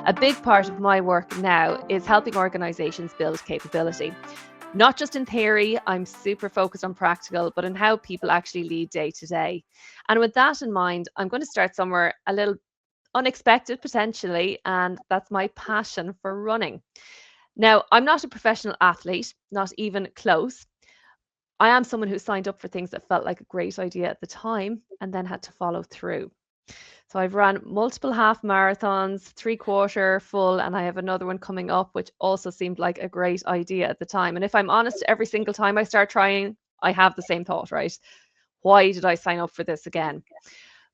A big part of my work now is helping organizations build capability. Not just in theory, I'm super focused on practical, but in how people actually lead day to day. And with that in mind, I'm going to start somewhere a little unexpected potentially, and that's my passion for running. Now, I'm not a professional athlete, not even close. I am someone who signed up for things that felt like a great idea at the time and then had to follow through. So I've run multiple half marathons, 3/4, full, and I have another one coming up, which also seemed like a great idea at the time. And if I'm honest, every single time I start trying, I have the same thought, right? Why did I sign up for this again?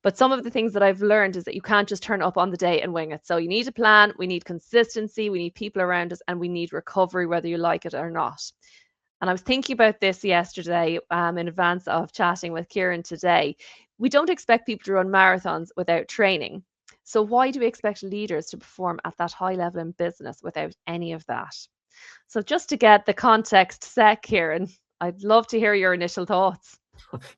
But some of the things that I've learned is that you can't just turn up on the day and wing it. So you need a plan, we need consistency, we need people around us, and we need recovery, whether you like it or not. And I was thinking about this yesterday in advance of chatting with Kieran today. We don't expect people to run marathons without training. So why do we expect leaders to perform at that high level in business without any of that? So just to get the context set, Kieran, I'd love to hear your initial thoughts.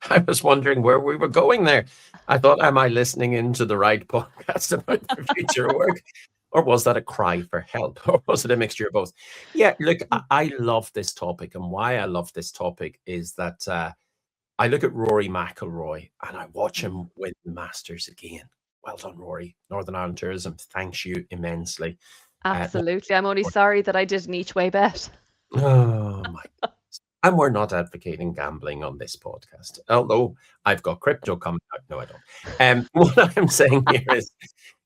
I was wondering where we were going there. I thought, am I listening into the right podcast about the future work? Or was that a cry for help? Or was it a mixture of both? Yeah, look, I love this topic. And why I love this topic is that I look at Rory McIlroy and I watch him win the Masters again. Well done, Rory. Northern Ireland Tourism thanks you immensely. Absolutely. I'm only sorry that I did an each way bet. Oh, my God. And we're not advocating gambling on this podcast, although I've got crypto coming out. No, I don't. What I'm saying here is,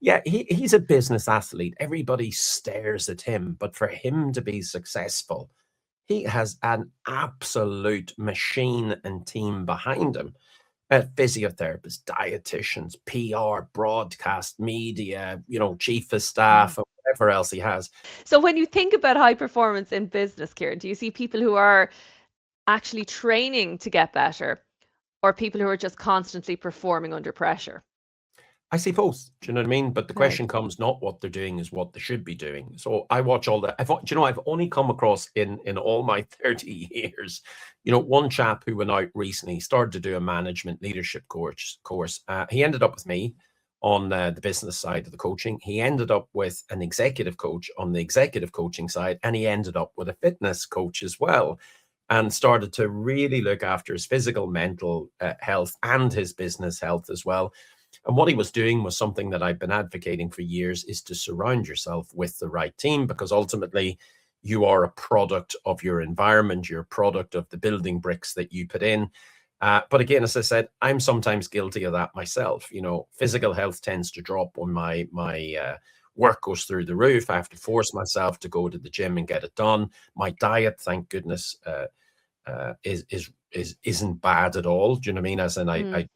yeah, he's a business athlete. Everybody stares at him, but for him to be successful, he has an absolute machine and team behind him. Physiotherapists, dietitians, PR, broadcast, media, chief of staff, and whatever else he has. So when you think about high performance in business, Kieran, do you see people who are actually training to get better or people who are just constantly performing under pressure? I see both. Do you know what I mean? But the Okay. question comes, not what they're doing, is what they should be doing. So I watch all that. I've only come across in all my 30 years, one chap who went out recently, started to do a management leadership course. He ended up with me on the business side of the coaching. He ended up with an executive coach on the executive coaching side, and he ended up with a fitness coach as well, and started to really look after his physical, mental health and his business health as well. And what he was doing was something that I've been advocating for years, is to surround yourself with the right team, because ultimately you are a product of your environment, you're a product of the building bricks that you put in. But again, as I said, I'm sometimes guilty of that myself. Physical health tends to drop when my work goes through the roof. I have to force myself to go to the gym and get it done. My diet, thank goodness, isn't bad at all. Do you know what I mean? As in, I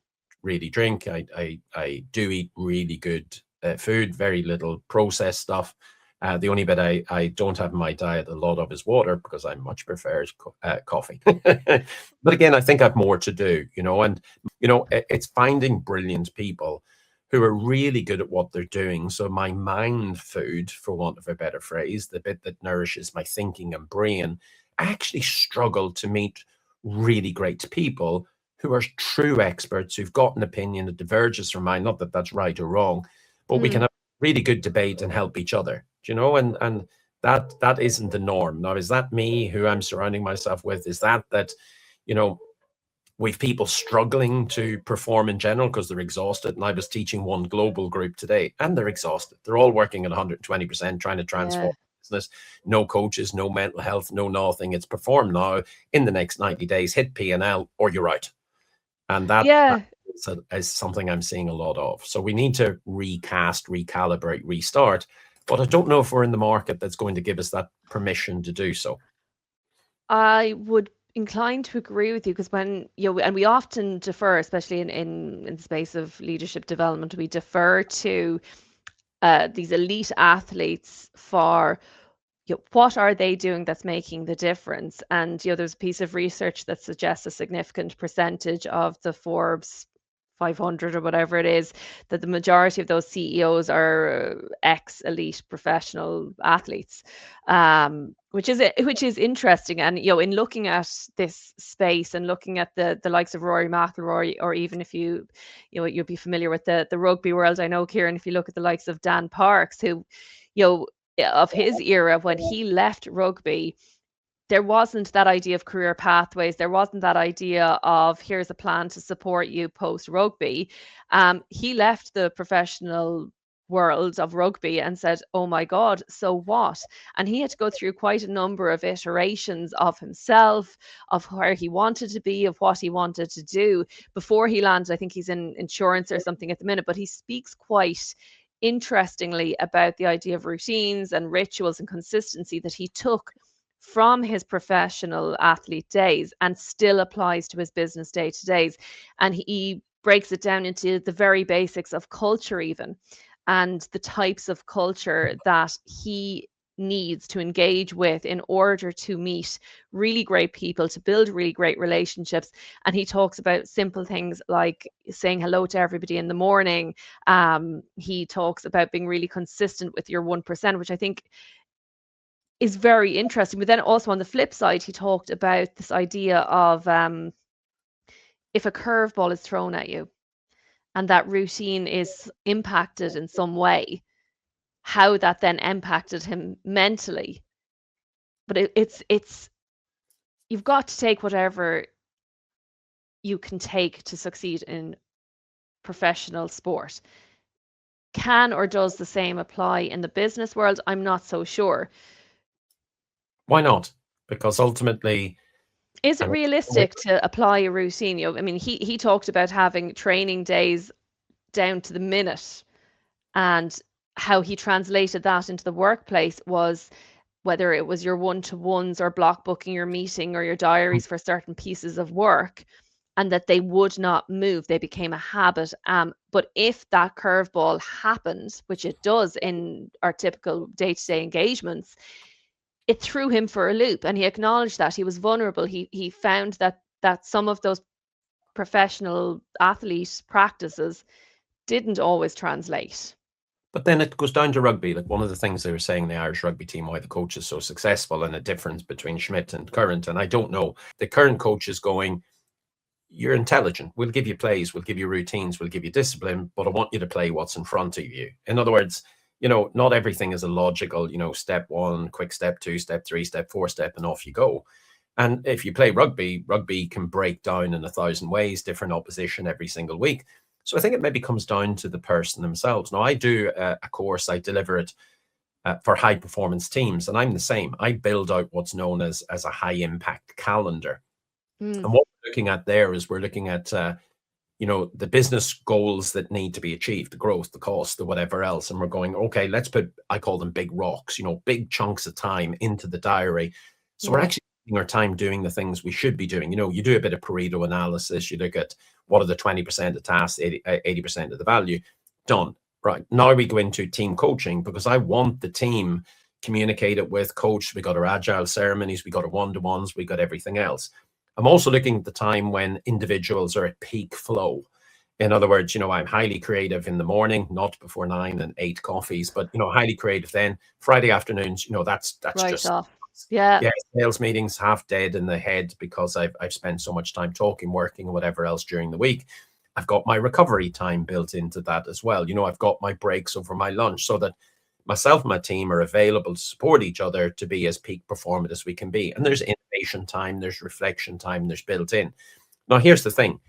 really drink. I do eat really good food, very little processed stuff. The only bit I don't have in my diet a lot of is water, because I much prefer coffee. But again, I think I've more to do, and it's finding brilliant people who are really good at what they're doing. So my mind food, for want of a better phrase, the bit that nourishes my thinking and brain, I actually struggle to meet really great people who are true experts, who've got an opinion that diverges from mine. Not that that's right or wrong, but we can have really good debate and help each other, and that isn't the norm. Now, is that me who I'm surrounding myself with? Is that we've people struggling to perform in general because they're exhausted? And I was teaching one global group today, and they're exhausted. They're all working at 120%, trying to transform business. No coaches, no mental health, no nothing. It's perform now, in the next 90 days, hit P&L, or you're out. And that is something I'm seeing a lot of. So we need to recast, recalibrate, restart. But I don't know if we're in the market that's going to give us that permission to do so. I would inclined to agree with you, because when and we often defer, especially in the space of leadership development, we defer to these elite athletes for what are they doing that's making the difference. And there's a piece of research that suggests a significant percentage of the Forbes 500 or whatever it is, that the majority of those CEOs are ex-elite professional athletes, which is interesting. And in looking at this space and looking at the likes of Rory McIlroy, or even if you'll be familiar with the rugby world, I know, Kieran, if you look at the likes of Dan Parks, who you know, of his era when he left rugby, there wasn't that idea of career pathways. There wasn't that idea of here's a plan to support you post rugby. He left the professional world of rugby and said, oh my God, so what? And he had to go through quite a number of iterations of himself, of where he wanted to be, of what he wanted to do before he landed. I think he's in insurance or something at the minute, but he speaks quite interestingly about the idea of routines and rituals and consistency that he took from his professional athlete days and still applies to his business day to days. And he breaks it down into the very basics of culture, even, and the types of culture that he needs to engage with in order to meet really great people, to build really great relationships. And he talks about simple things like saying hello to everybody in the morning. He talks about being really consistent with your 1%, which I think is very interesting. But then also on the flip side, he talked about this idea of if a curveball is thrown at you and that routine is impacted in some way, how that then impacted him mentally. But it's you've got to take whatever you can take to succeed in professional sport. Can or does the same apply in the business world? I'm not so sure. Why not? Because ultimately, Is it and realistic to apply a routine? I mean, he talked about having training days down to the minute, and how he translated that into the workplace was whether it was your one-to-ones or block booking your meeting or your diaries for certain pieces of work, and that they would not move. They became a habit. But if that curveball happened, which it does in our typical day-to-day engagements, it threw him for a loop, and he acknowledged that he was vulnerable. He found that some of those professional athlete practices didn't always translate. but then it goes down to rugby. Like one of the things they were saying in the Irish rugby team, why the coach is so successful, and a difference between Schmidt and Current. And I don't know. The current coach is going, you're intelligent. We'll give you plays, we'll give you routines, we'll give you discipline, but I want you to play what's in front of you. In other words, not everything is a logical, step one, quick step two, step three, step four, step, and off you go. And if you play rugby, rugby can break down in 1,000 ways, different opposition every single week. So I think it maybe comes down to the person themselves. Now, I do a course, I deliver it for high performance teams, and I'm the same. I build out what's known as a high impact calendar. Mm. And what we're looking at there is we're looking at, the business goals that need to be achieved, the growth, the cost, the whatever else. And we're going, okay, let's put, I call them big rocks, big chunks of time into the diary. So we're actually spending our time doing the things we should be doing. You do a bit of Pareto analysis. You look at what are the 20% of tasks, 80% of the value. Done. Right. Now we go into team coaching, because I want the team communicated with, coached. We got our agile ceremonies, we got our one-to-ones, we got everything else. I'm also looking at the time when individuals are at peak flow. In other words, I'm highly creative in the morning, not before 9 and 8 coffees, but highly creative then. Friday afternoons, that's Right just off. Yeah. Sales meetings half dead in the head, because I've spent so much time talking, working, and whatever else during the week. I've got my recovery time built into that as well. I've got my breaks over my lunch, so that myself and my team are available to support each other to be as peak performant as we can be. And there's innovation time, there's reflection time, there's built in. Now, here's the thing.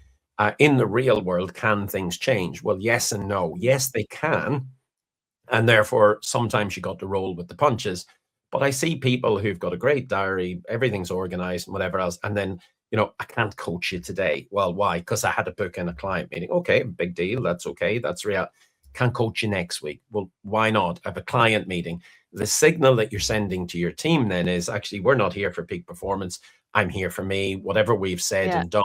In the real world, can things change? Well, yes and no. Yes, they can. And therefore, sometimes you got to roll with the punches. But I see people who've got a great diary, everything's organized and whatever else. And then, I can't coach you today. Well, why? Because I had to book in a client meeting. Okay, big deal. That's okay. That's real. Can't coach you next week. Well, why not? I have a client meeting. The signal that you're sending to your team then is actually, we're not here for peak performance. I'm here for me. Whatever we've said and done,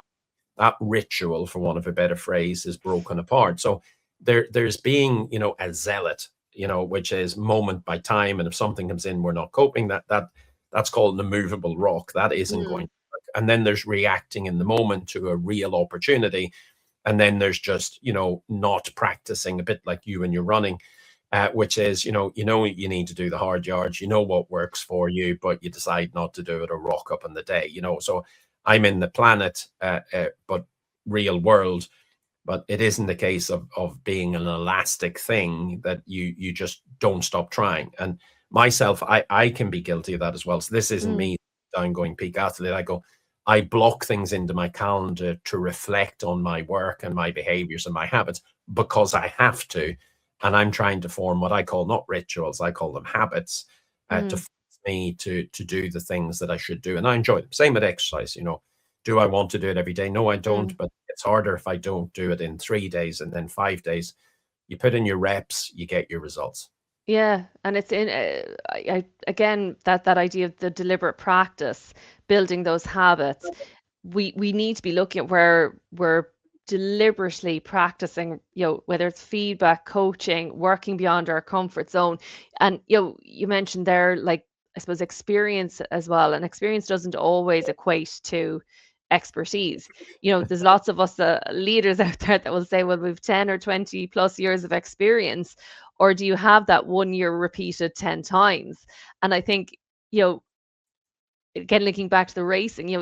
that ritual, for want of a better phrase, is broken apart. So there's being, a zealot, which is moment by time. And if something comes in, we're not coping, that's called an immovable rock. That isn't going to work. And then there's reacting in the moment to a real opportunity. And then there's just, not practicing, a bit like you and your running, which is, you you need to do the hard yards, what works for you, but you decide not to do it or rock up in the day, So I'm in the planet, but real world. But it isn't the case of being an elastic thing that you just don't stop trying. And myself, I can be guilty of that as well. So this isn't Mm, me going peak athlete. I block things into my calendar to reflect on my work and my behaviors and my habits because I have to. And I'm trying to form what I call not rituals, I call them habits, to mm, force me to do the things that I should do. And I enjoy them. Same with exercise, Do I want to do it every day? No, I don't. mm. But it's harder if I don't do it in 3 days and then 5 days. You put in your reps, you get your results. Yeah, and it's in again that idea of the deliberate practice, building those habits. We need to be looking at where we're deliberately practicing, whether it's feedback, coaching, working beyond our comfort zone. And you mentioned there, like, I suppose experience as well, and experience doesn't always equate to expertise. There's lots of us leaders out there that will say, well, we've 10 or 20 plus years of experience, or do you have that 1 year repeated 10 times? And I think, you know again, linking back to the racing,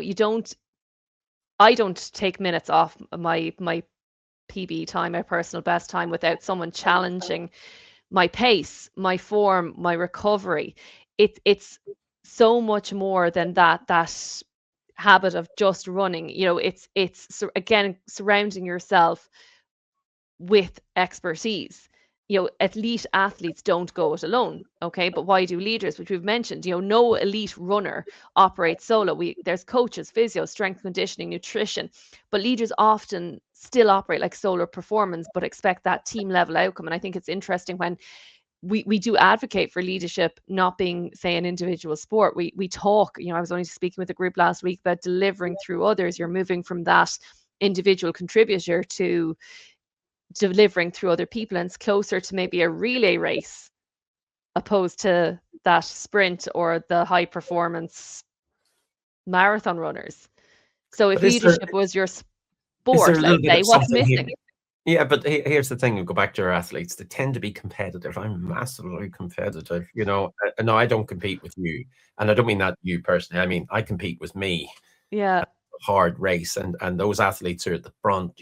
I don't take minutes off my PB time, my personal best time, without someone challenging my pace, my form, my recovery. It's so much more than that habit of just running. Again, surrounding yourself with expertise. Elite athletes don't go it alone, okay? But why do leaders, which we've mentioned, no elite runner operates solo. There's coaches, physio, strength conditioning, nutrition, but leaders often still operate like solo performance, but expect that team level outcome. And I think it's interesting when we do advocate for leadership not being, say, an individual sport. We talk, I was only speaking with a group last week about delivering through others. You're moving from that individual contributor to delivering through other people, and it's closer to maybe a relay race opposed to that sprint or the high performance marathon runners. So if But is there leadership was your is there sport, a little let's bit say, of what's something here? missing? Yeah, but here's the thing. We go back to our athletes. They tend to be competitive. I'm massively competitive. No, I don't compete with you, and I don't mean that you personally. I mean I compete with me. Yeah. Hard race, and those athletes are at the front.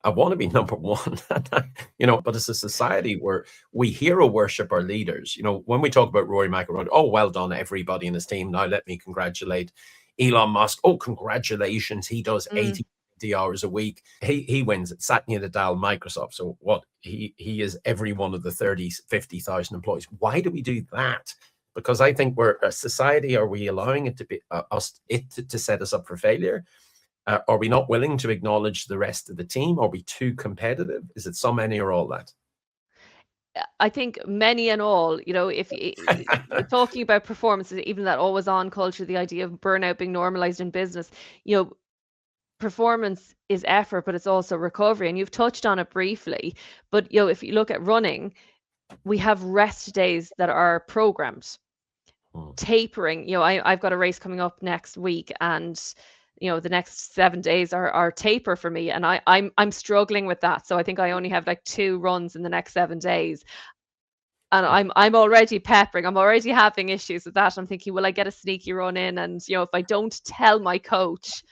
I want to be number one. But as a society where we hero worship our leaders, when we talk about Rory McIlroy, oh, well done everybody in his team. Now let me congratulate Elon Musk. Oh, congratulations, he does Mm. 80 hours a week. He wins at Satya Nadal, Microsoft. So what, he is every one of the 30 50,000 employees. Why do we do that? Because I think we're a society. Are we allowing it to be to set us up for failure? Are we not willing to acknowledge the rest of the team? Are we too competitive? Is it some, any, or all that? I think many and all, if you're talking about performances, even that always on culture, the idea of burnout being normalized in business, performance is effort, but it's also recovery. And you've touched on it briefly, but if you look at running, we have rest days that are programmed. Hmm. Tapering, I've got a race coming up next week, and the next 7 days are taper for me, and I'm struggling with that. So I think I only have like 2 runs in the next 7 days, and I'm already peppering. I'm already having issues with that. I'm thinking, will I get a sneaky run in? And if I don't tell my coach,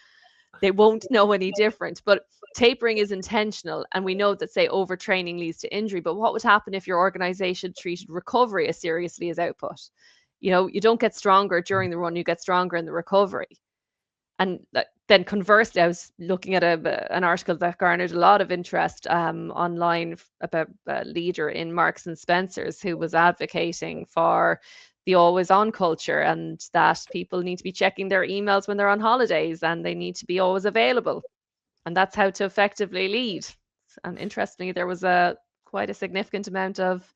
they won't know any different. But tapering is intentional, and we know that, say, overtraining leads to injury. But what would happen if your organization treated recovery as seriously as output? You don't get stronger during the run, you get stronger in the recovery. And then conversely, I was looking at an article that garnered a lot of interest online about a leader in Marks and Spencer's who was advocating for the always on culture, and that people need to be checking their emails when they're on holidays, and they need to be always available. And that's how to effectively lead. And interestingly, there was quite a significant amount of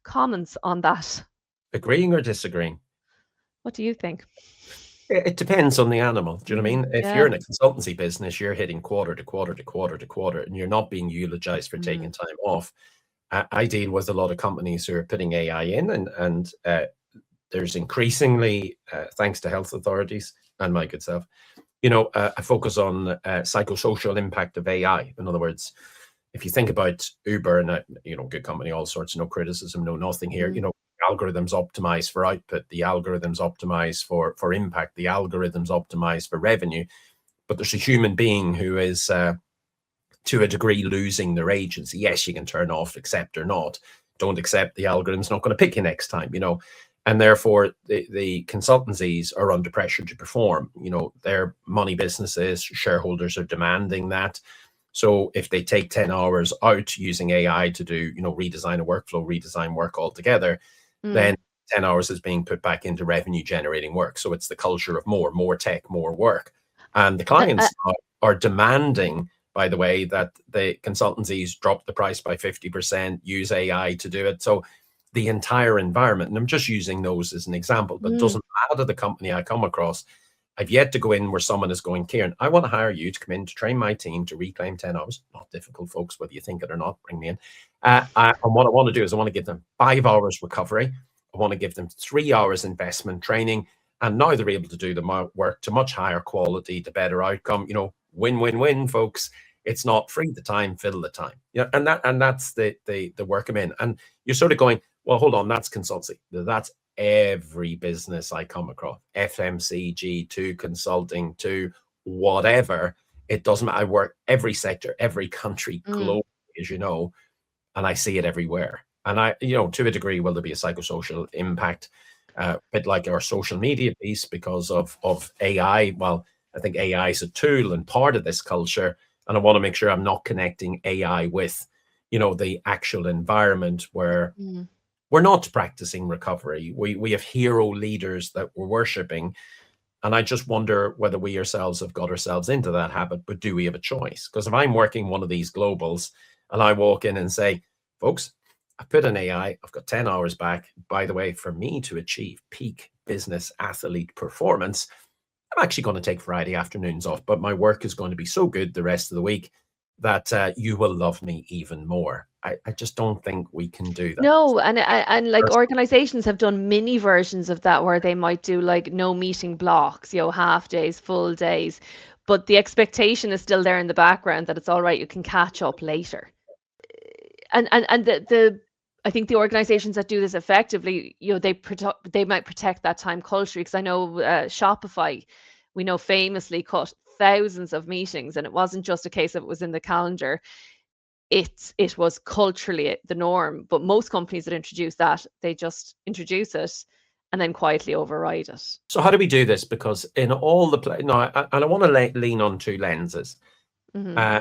comments on that. Agreeing or disagreeing? What do you think? It depends on the animal. Do you know what I mean? If you're Yeah. in a consultancy business, you're hitting quarter to quarter to quarter to quarter, and you're not being eulogized for taking Mm, time off. I deal with a lot of companies who are putting AI in, and there's increasingly, thanks to health authorities and my good self, a focus on psychosocial impact of AI. In other words, if you think about Uber, and good company, all sorts, no criticism, no nothing here. mm, Algorithms optimize for output, the algorithms optimize for impact, the algorithms optimize for revenue. But there's a human being who is, to a degree, losing their agency. Yes, you can turn off, accept or not. don't accept, the algorithm's not going to pick you next time, you know. And therefore, the consultancies are under pressure to perform. You know, their money businesses, shareholders are demanding that. So if they take 10 hours out using AI to do, you know, redesign a workflow, redesign work altogether, then Mm. 10 hours is being put back into revenue generating work. So it's the culture of more tech, more work. And the And clients are demanding, by the way, that the consultancies drop the price by 50%, use AI to do it. So the entire environment, and I'm just using those as an example, but it mm, doesn't matter the company I come across. I've yet to go in where someone is going, Kieran, I want to hire you to come in to train my team to reclaim 10 hours. Not difficult, folks, whether you think it or not, bring me in. And what I want to do is I want to give them 5 hours recovery. I want to give them 3 hours investment training. And now they're able to do the work to much higher quality, the better outcome. You know, win, win, win, folks. It's not free the time, fiddle the time. Yeah, and that's the work I'm in. And you're sort of going, well, hold on, that's consultancy. That's every business I come across, FMCG to consulting to whatever. It doesn't matter. I work every sector, every country mm, globally, as you know, and I see it everywhere. And I, you know, to a degree, will there be a psychosocial impact? A bit like our social media piece because of AI. Well, I think AI is a tool and part of this culture, and I want to make sure I'm not connecting AI with, you know, the actual environment where mm. we're not practicing recovery. We have hero leaders that we're worshiping, and I just wonder whether we ourselves have got ourselves into that habit, but do we have a choice? Because if I'm working one of these globals and I walk in and say, folks, I put an AI, I've got 10 hours back. By the way, for me to achieve peak business athlete performance, I'm actually going to take Friday afternoons off, but my work is going to be so good the rest of the week that you will love me even more. I just don't think we can do that. No, and like organizations have done mini versions of that where they might do like no meeting blocks, half days, full days, but the expectation is still there in the background that it's all right, you can catch up later. And the I think the organizations that do this effectively, they might protect that time culturally because I know Shopify, we know famously cut thousands of meetings, and it wasn't just a case of it was in the calendar. It was culturally the norm, but most companies that introduce that, they just introduce it and then quietly override it. So how do we do this? Because in all the no, and I want to lean on two lenses. Hmm. Uh,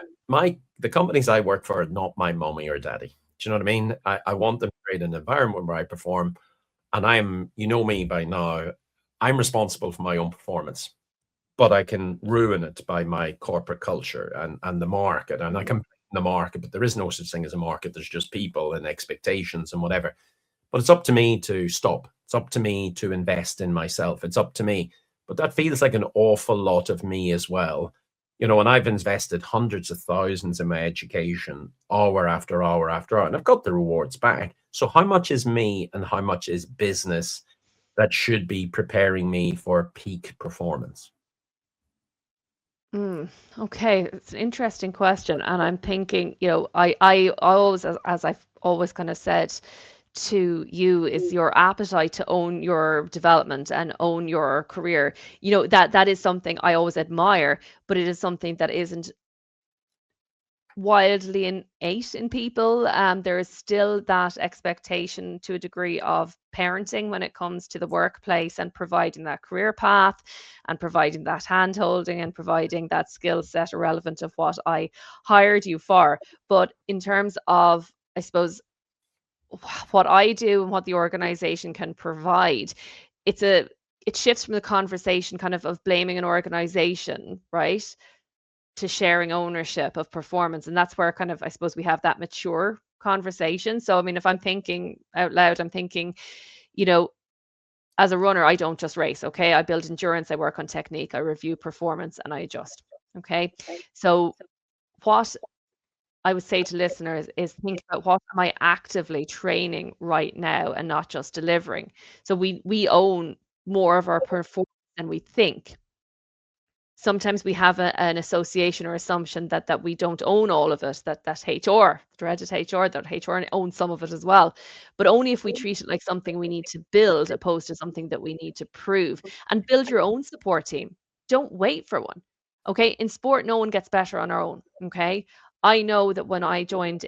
the companies I work for are not my mommy or daddy. Do you know what I mean? I want them to create an environment where I perform, and you know me by now, I'm responsible for my own performance, but I can ruin it by my corporate culture and the market, and I can blame the market, but there is no such thing as a market. There's just people and expectations and whatever. But it's up to me to stop. It's up to me to invest in myself. It's up to me. But that feels like an awful lot of me as well. You know, and I've invested hundreds of thousands in my education, hour after hour after hour, and I've got the rewards back. So how much is me and how much is business that should be preparing me for peak performance? Mm, okay, it's an interesting question, and I'm thinking, I always, as I've always kind of said to you, is your appetite to own your development and own your career. That is something I always admire, but it is something that isn't wildly innate in people. There is still that expectation to a degree of parenting when it comes to the workplace and providing that career path and providing that hand holding and providing that skill set irrelevant of what I hired you for. But in terms of, I suppose, what I do and what the organization can provide, it's a it shifts from the conversation kind of blaming an organization, right, to sharing ownership of performance. And that's where kind of, I suppose, we have that mature conversation. So I mean, if I'm thinking out loud, I'm thinking, you know, as a runner, I don't just race, okay? I build endurance, I work on technique, I review performance, and I adjust. Okay. So what I would say to listeners is think about what am I actively training right now and not just delivering. So we own more of our performance than we think. Sometimes we have an association or assumption that we don't own all of it, that HR, dreaded HR, that HR owns some of it as well. But only if we treat it like something we need to build opposed to something that we need to prove. And build your own support team. Don't wait for one. Okay. In sport, no one gets better on our own. Okay. I know that when I joined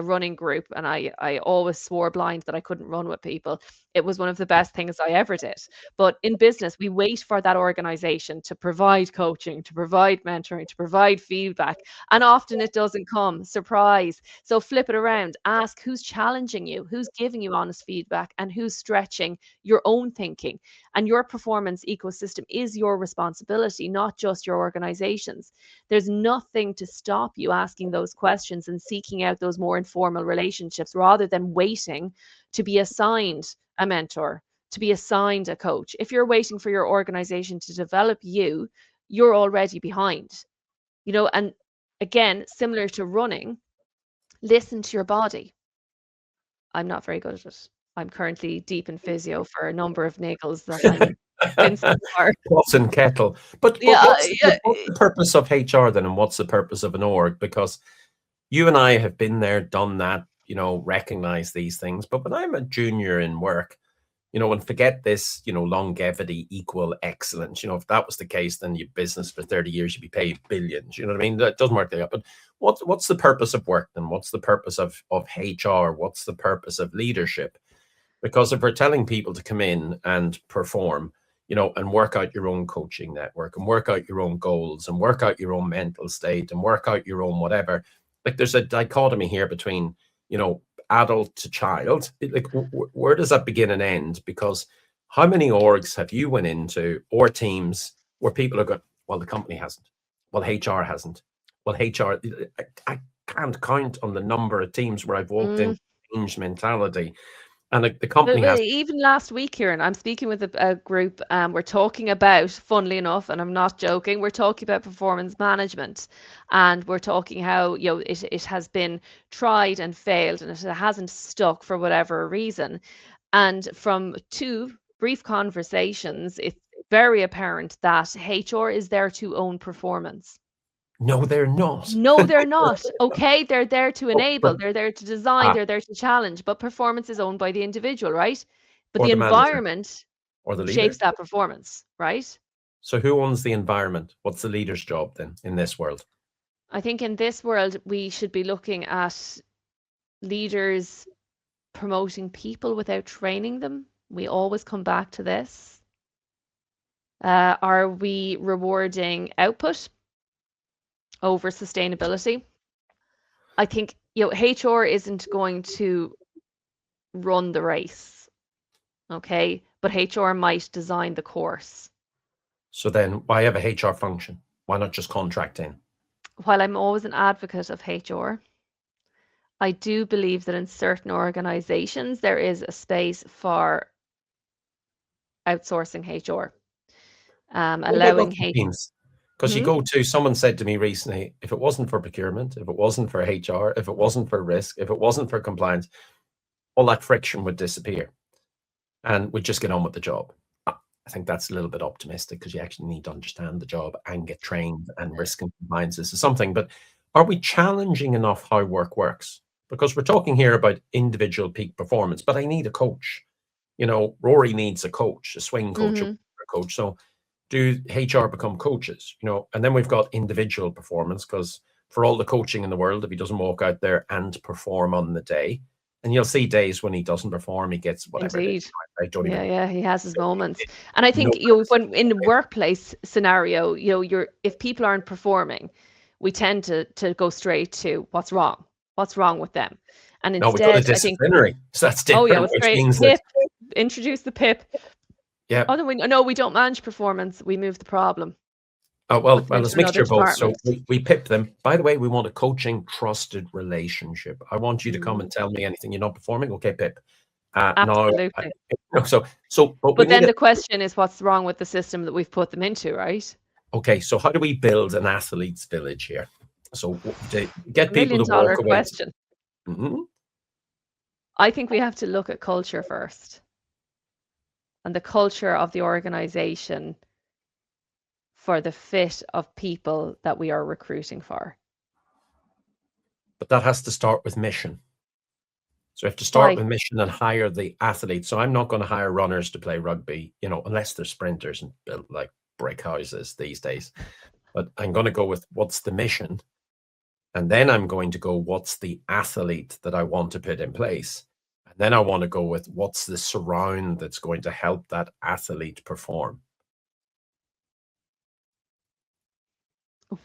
running group, and I always swore blind that I couldn't run with people. It was one of the best things I ever did. But in business, we wait for that organization to provide coaching, to provide mentoring, to provide feedback. And often it doesn't come. Surprise. So flip it around. Ask who's challenging you, who's giving you honest feedback, and who's stretching your own thinking. And your performance ecosystem is your responsibility, not just your organization's. There's nothing to stop you asking those questions and seeking out those more informal relationships rather than waiting to be assigned a mentor, to be assigned a coach. If you're waiting for your organization to develop you, you're already behind. And again, similar to running, listen to your body. I'm not very good at it. I'm currently deep in physio for a number of niggles that I'm convinced are. Pots and kettle. But Yeah, what's the purpose of HR then, and what's the purpose of an org? Because you and I have been there, done that, recognize these things. But when I'm a junior in work, and forget this, longevity equal excellence. If that was the case, then your business for 30 years, you'd be paid billions. You know what I mean? That doesn't work like that. But what's the purpose of work then? What's the purpose of HR? What's the purpose of leadership? Because if we're telling people to come in and perform, and work out your own coaching network and work out your own goals and work out your own mental state and work out your own whatever, like there's a dichotomy here between, adult to child. Like, where does that begin and end? Because how many orgs have you went into, or teams, where people are going, well, the company hasn't, well, HR hasn't, well, HR, I can't count on the number of teams where I've walked in, change mentality, and the company has. Even last week, Kieran, I'm speaking with a group. We're talking about, funnily enough, and I'm not joking, we're talking about performance management, and we're talking how it has been tried and failed, and it hasn't stuck for whatever reason. And from 2 brief conversations, it's very apparent that HR is there to own performance. No, they're not. No, they're not. Okay, they're there to enable, they're there to design, they're there to challenge, but performance is owned by the individual, right? But or the the manager, environment or the leader shapes that performance, right? So who owns the environment? What's the leader's job then in this world? I think in this world, we should be looking at leaders promoting people without training them. We always come back to this. Are we rewarding output over sustainability? I think HR isn't going to run the race, okay? But HR might design the course. So then why have a HR function? Why not just contract in? While I'm always an advocate of HR, I do believe that in certain organizations there is a space for outsourcing HR. Allowing teams. Because you go to, someone said to me recently, if it wasn't for procurement, if it wasn't for HR, if it wasn't for risk, if it wasn't for compliance, all that friction would disappear and we'd just get on with the job. I think that's a little bit optimistic, because you actually need to understand the job and get trained, and risk and compliance is something. But are we challenging enough how work works? Because we're talking here about individual peak performance, but I need a coach. Rory needs a coach, a swing coach, a coach. So do HR become coaches? And then we've got individual performance, because for all the coaching in the world, if he doesn't walk out there and perform on the day, and you'll see days when he doesn't perform, he gets whatever. Indeed. I don't even. Yeah, he has his moments. And I think when in the workplace scenario, if people aren't performing, we tend to go straight to what's wrong with them. And instead, we go to disciplinary. So that's different. Oh yeah, straight PIP. Introduce the PIP. Yeah. Oh, we don't manage performance. We move the problem. Oh, well, it's a mixture of both. So we PIP them. By the way, we want a coaching, trusted relationship. I want you to come and tell me anything you're not performing. Okay, PIP. Absolutely. But then the question is, what's wrong with the system that we've put them into, right? Okay, so how do we build an athlete's village here? So to get people to walk away. Question. I think we have to look at culture first, and the culture of the organization for the fit of people that we are recruiting for. But that has to start with mission. So we have to start with mission and hire the athletes. So I'm not going to hire runners to play rugby, unless they're sprinters and build like brick houses these days. But I'm going to go with, what's the mission? And then I'm going to go, what's the athlete that I want to put in place? And then I want to go with what's the surround that's going to help that athlete perform.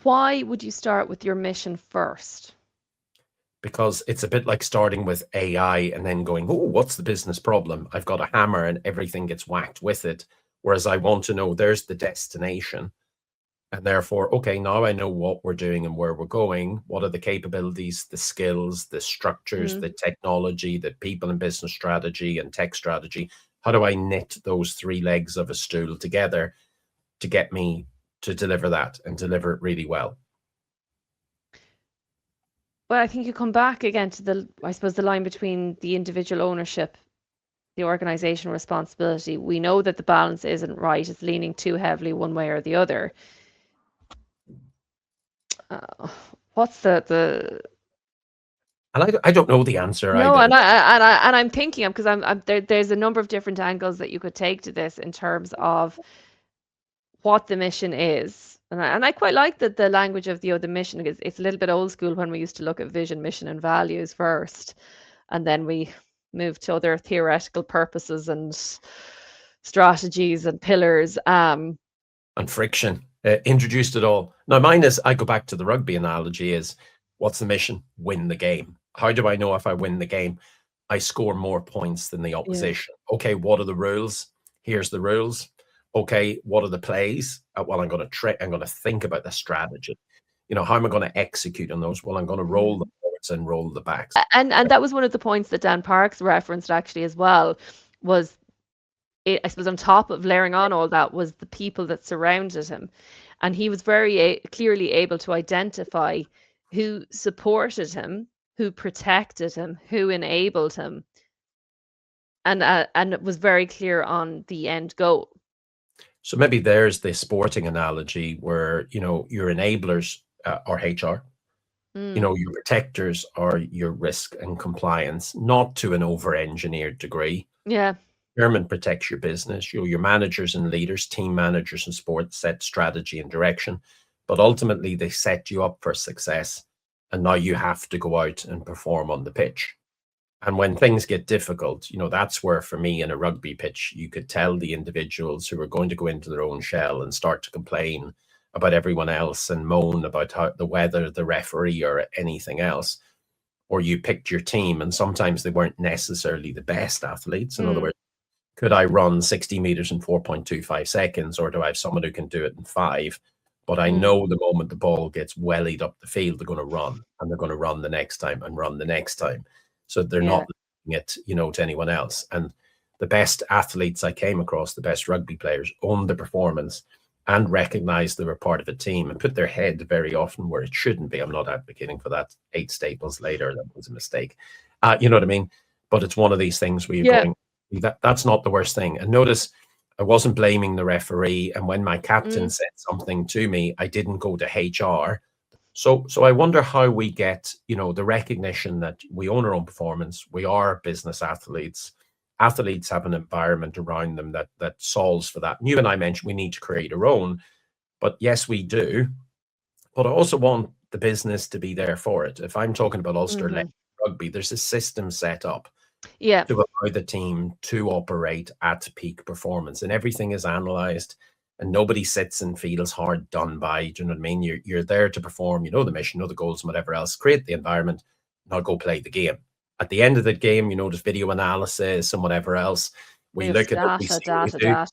Why would you start with your mission first? Because it's a bit like starting with AI and then going, oh, what's the business problem? I've got a hammer and everything gets whacked with it. Whereas I want to know there's the destination. And therefore, okay, now I know what we're doing and where we're going. What are the capabilities, the skills, the structures, the technology, the people and business strategy and tech strategy? How do I knit those three legs of a stool together to get me to deliver that and deliver it really well? Well, I think you come back again to I suppose, the line between the individual ownership, the organizational responsibility. We know that the balance isn't right. It's leaning too heavily one way or the other. What's the And I don't know the answer No, either. and I'm thinking, because there's a number of different angles that you could take to this in terms of what the mission is. And I quite like that the language of the mission is, it's a little bit old school when we used to look at vision, mission, and values first, and then we moved to other theoretical purposes and strategies and pillars. And friction. Introduced it all. Now, mine is, I go back to the rugby analogy, is what's the mission? Win the game. How do I know if I win the game? I score more points than the opposition. Yeah. Okay, what are the rules? Here's the rules. Okay, what are the plays? Well, I'm going to think about the strategy. You know, how am I going to execute on those? Well, I'm going to roll the forwards and roll the backs. And that was one of the points that Dan Parks referenced actually as well, was it, I suppose, on top of layering on all that, was the people that surrounded him. And he was very clearly able to identify who supported him, who protected him, who enabled him, and it was very clear on the end goal. So maybe there's the sporting analogy where, you know, your enablers are HR. You know, your protectors are your risk and compliance, not to an over-engineered degree. Yeah. Procurement protects your business. You know, your managers and leaders, team managers and sports set strategy and direction, but ultimately they set you up for success. And now you have to go out and perform on the pitch. And when things get difficult, you know, that's where, for me, in a rugby pitch, you could tell the individuals who are going to go into their own shell and start to complain about everyone else and moan about how the weather, the referee, or anything else. Or you picked your team, and sometimes they weren't necessarily the best athletes. In other words, could I run 60 meters in 4.25 seconds, or do I have someone who can do it in 5? But I know the moment the ball gets wellied up the field, they're going to run, and they're going to run the next time and run the next time. So they're not leaving it, you know, to anyone else. And the best athletes I came across, the best rugby players, owned the performance and recognized they were part of a team and put their head very often where it shouldn't be. I'm not advocating for that 8 staples later. That was a mistake. You know what I mean? But it's one of these things where you're going, that's not the worst thing. And notice, I wasn't blaming the referee. And when my captain said something to me, I didn't go to HR. So I wonder how we get, you know, the recognition that we own our own performance. We are business athletes. Athletes have an environment around them that solves for that. And you and I mentioned we need to create our own. But yes, we do. But I also want the business to be there for it. If I'm talking about Ulster Rugby, there's a system set up to allow the team to operate at peak performance. And everything is analysed. And nobody sits and feels hard done by. Do you know what I mean? You're there to perform. You know the mission, you know the goals, and whatever else. Create the environment. Now go play the game. At the end of the game, you know, there's video analysis and whatever else. We look at data.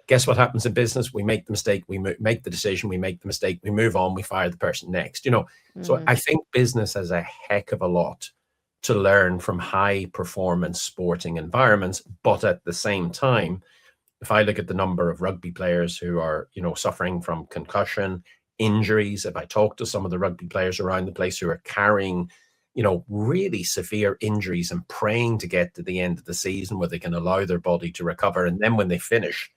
Guess what happens in business? We make the mistake. We make the decision. We make the mistake. We move on. We fire the person next. You know, so I think business has a heck of a lot to learn from high performance sporting environments, but at the same time, if I look at the number of rugby players who are, you know, suffering from concussion, injuries, if I talk to some of the rugby players around the place who are carrying, you know, really severe injuries and praying to get to the end of the season where they can allow their body to recover. And then when they finish,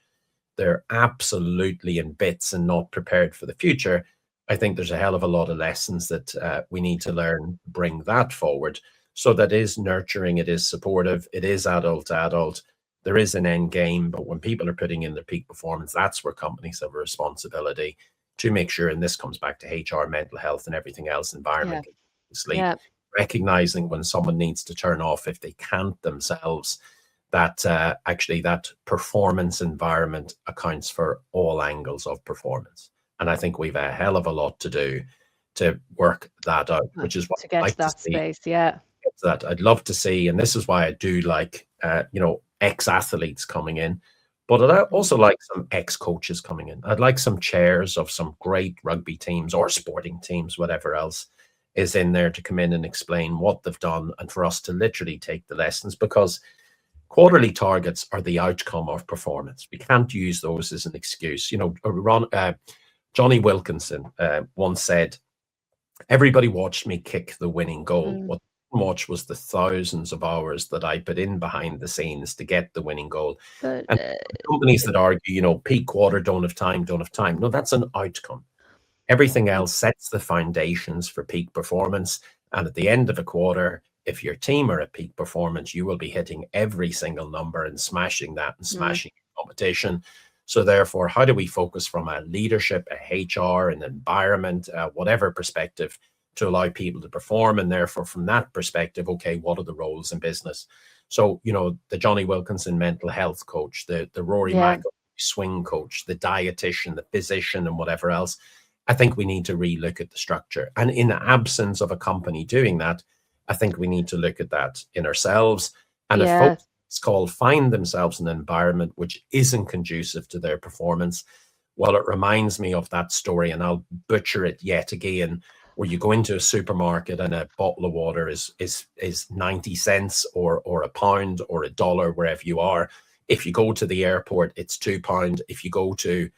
they're absolutely in bits and not prepared for the future. I think there's a hell of a lot of lessons that we need to learn, bring that forward. So that is nurturing, it is supportive, it is adult to adult. There is an end game, but when people are putting in their peak performance, that's where companies have a responsibility to make sure, and this comes back to HR, mental health, and everything else, Yeah. environment, sleep, Yeah. recognizing when someone needs to turn off if they can't themselves, that actually that performance environment accounts for all angles of performance. And I think we've a hell of a lot to do to work that out, which is what To I'd get to like to that see. space. Yeah. That I'd love to see, and this is why I do like, ex-athletes coming in, but I'd Mm. also like some ex-coaches coming in. I'd like some chairs of some great rugby teams or sporting teams, whatever else is in there, to come in and explain what they've done, and for us to literally take the lessons, because quarterly targets are the outcome of performance. We can't use those as an excuse. Johnny Wilkinson once said, everybody watched me kick the winning goal. Mm. What they didn't watch was the thousands of hours that I put in behind the scenes to get the winning goal. But And companies that argue, peak quarter, don't have time, don't have time. No, that's an outcome. Everything else sets the foundations for peak performance. And at the end of a quarter, if your team are at peak performance, you will be hitting every single number and smashing that and mm, smashing competition. So therefore, how do we focus from a leadership, a HR, an environment, whatever perspective, to allow people to perform? And therefore, from that perspective, okay, what are the roles in business? So, the Johnny Wilkinson mental health coach, the Rory yeah. McIlroy swing coach, the dietitian, the physician, and whatever else. I think we need to relook at the structure. And in the absence of a company doing that, I think we need to look at that in ourselves. And if Yeah. folks find themselves in an environment which isn't conducive to their performance, well, it reminds me of that story, and I'll butcher it yet again, where you go into a supermarket and a bottle of water is 90 cents or a pound or a dollar wherever you are. If you go to the airport, it's £2. If you go to,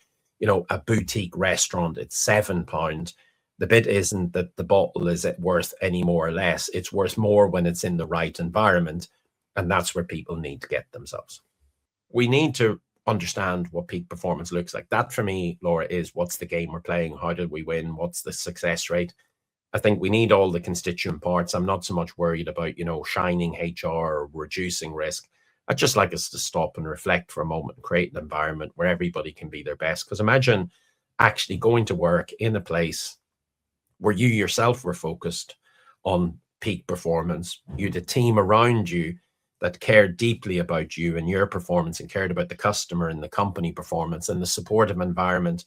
a boutique restaurant, it's £7. The bit isn't that the bottle is worth any more or less. It's worth more when it's in the right environment. And that's where people need to get themselves. We need to understand what peak performance looks like. That for me, Laura, is what's the game we're playing? How did we win? What's the success rate? I think we need all the constituent parts. I'm not so much worried about, shining HR or reducing risk. I'd just like us to stop and reflect for a moment and create an environment where everybody can be their best. Because imagine actually going to work in a place where you yourself were focused on peak performance. You had a team around you that cared deeply about you and your performance, and cared about the customer and the company performance and the supportive environment.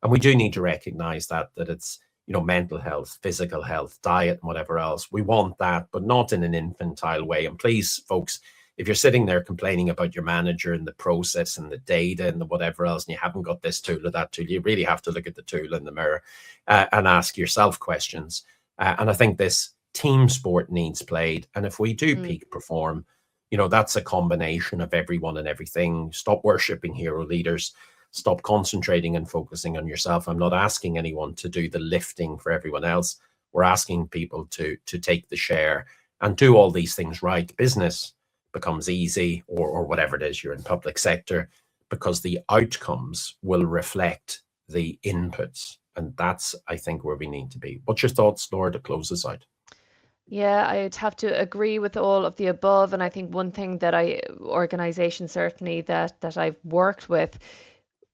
And we do need to recognize that it's, mental health, physical health, diet, and whatever else. We want that, but not in an infantile way. And please, folks, if you're sitting there complaining about your manager and the process and the data and the whatever else, and you haven't got this tool or that tool, you really have to look at the tool in the mirror and ask yourself questions. And I think this team sport needs played. And if we do Mm. peak perform, that's a combination of everyone and everything. Stop worshipping hero leaders. Stop concentrating and focusing on yourself. I'm not asking anyone to do the lifting for everyone else. We're asking people to take the share and do all these things right. Business becomes easy, or whatever it is, you're in public sector, because the outcomes will reflect the inputs. And that's, I think, where we need to be. What's your thoughts, Laura, to close this out? Yeah, I'd have to agree with all of the above. And I think one thing that organizations certainly that I've worked with,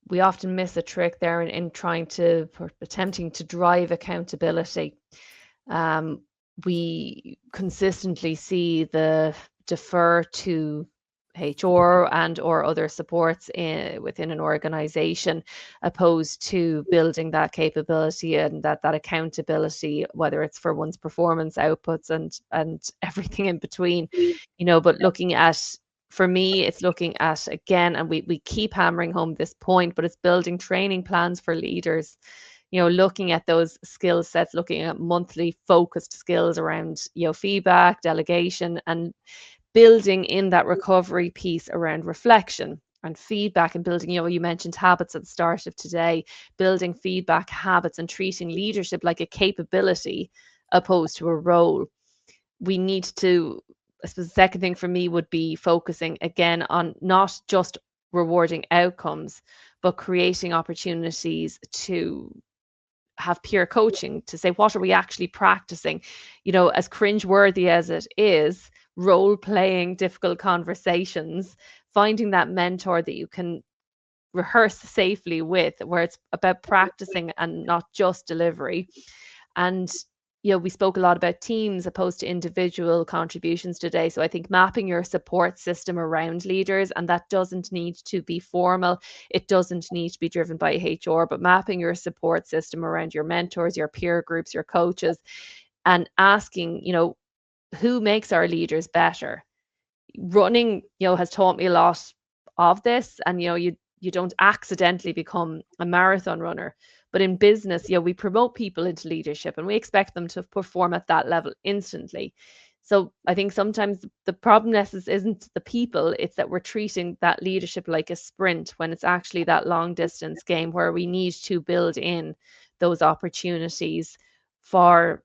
we often miss a trick there in trying to, or attempting to drive accountability. Um, we consistently see the defer to HR and or other supports within an organization, opposed to building that capability and that accountability, whether it's for one's performance outputs and everything in between, but looking at, for me, it's looking at, again, and we keep hammering home this point, but it's building training plans for leaders, looking at those skill sets, looking at monthly focused skills around, feedback, delegation, and building in that recovery piece around reflection and feedback, and building, you mentioned habits at the start of today, building feedback habits and treating leadership like a capability opposed to a role. We need to, I suppose the second thing for me would be focusing again on not just rewarding outcomes, but creating opportunities to have peer coaching, to say, what are we actually practicing? As cringeworthy as it is, role playing difficult conversations, finding that mentor that you can rehearse safely with, where it's about practicing and not just delivery. And we spoke a lot about teams opposed to individual contributions today. So I think mapping your support system around leaders, and that doesn't need to be formal, it doesn't need to be driven by HR, but mapping your support system around your mentors, your peer groups, your coaches, and asking, who makes our leaders better. Running, has taught me a lot of this, and you don't accidentally become a marathon runner. But in business, we promote people into leadership and we expect them to perform at that level instantly. So I think sometimes the problem isn't the people, it's that we're treating that leadership like a sprint when it's actually that long distance game where we need to build in those opportunities for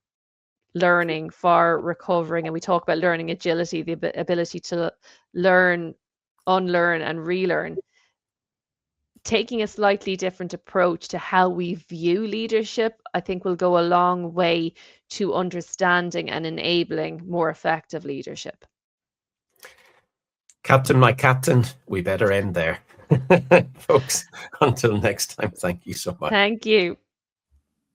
learning, for recovering. And we talk about learning agility, the ability to learn, unlearn, and relearn. Taking a slightly different approach to how we view leadership, I think, will go a long way to understanding and enabling more effective leadership. Captain, my captain, we better end there. Folks, until next time, thank you so much. Thank you.